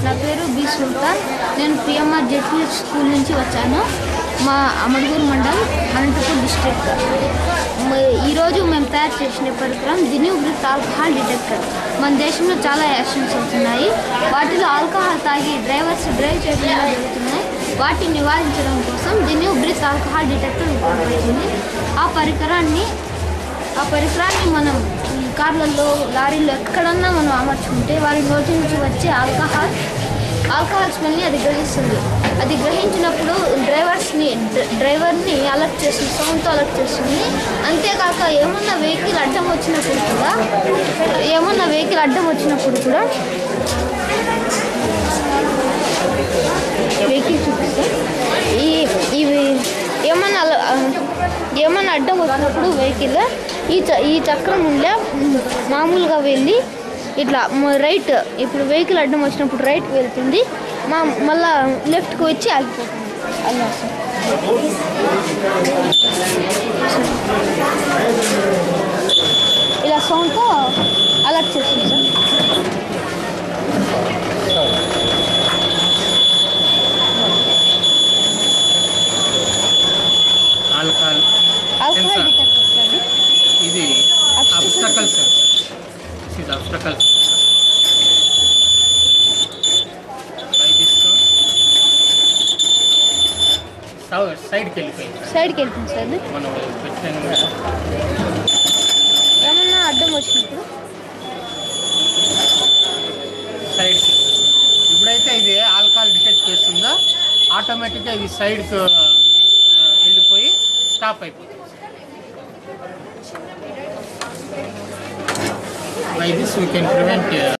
నా పేరు బి సుల్తాన్. నేను పిఎంఆర్ జెడ్పీహెచ్ స్కూల్ నుంచి వచ్చాను. మా అమర్గూర్ మండల్, అనంతపూర్ డిస్ట్రిక్ట్. ఈరోజు మేము తయారు చేసిన పరికరం the new breath alcohol detector. మన దేశంలో చాలా యాక్సిడెంట్స్ అవుతున్నాయి. వాటిలో ఆల్కహాల్ తాగి డ్రైవర్స్ డ్రైవ్ చేయకుండా జరుగుతున్నాయి. వాటిని నివారించడం కోసం the new breath alcohol detector ఉపయోగపడుతుంది. ఆ పరికరాన్ని మనం కార్లలో, లారీల్లో ఎక్కడన్నా మనం అమర్చుకుంటే వారి నోటి నుంచి వచ్చే ఆల్కహాల్ స్మెల్ని అది గ్రహిస్తుంది. అది గ్రహించినప్పుడు డ్రైవర్ని అలర్ట్ చేస్తుంది, సౌండ్తో అలర్ట్ చేస్తుంది. అంతేకాక ఏమన్నా వెహికల్ అడ్డం వచ్చినప్పుడు కూడా వెహికల్ చూపిస్తే ఇవి ఏమన్నా అడ్డం వచ్చినప్పుడు వెహికల్ ఈ చక్రం ఉండే మామూలుగా వెళ్ళి ఇట్లా రైట్, ఇప్పుడు వెహికల్ అడ్డం వచ్చినప్పుడు రైట్కి వెళ్తుంది, మళ్ళా లెఫ్ట్కి వచ్చి ఆగిపోతుంది. అలా ఇలా సౌండ్తో అలర్ట్ చేస్తుంది సార్. ఆల్కహాల్ ఇది అబ్స్టకల్ సెన్సర్. ఇది అబ్స్టకల్ సైడ్కి వెళ్ళిపోయింది సార్. మనం పెట్టాను ఏమన్నా అడ్డం వచ్చినప్పుడు సైడ్కి. ఇప్పుడైతే ఇది ఆల్కహాల్ డిటెక్ట్ చేస్తుందా, ఆటోమేటిక్గా ఇది సైడ్కి వెళ్ళిపోయి స్టాప్ అయిపోతుంది. By this we can prevent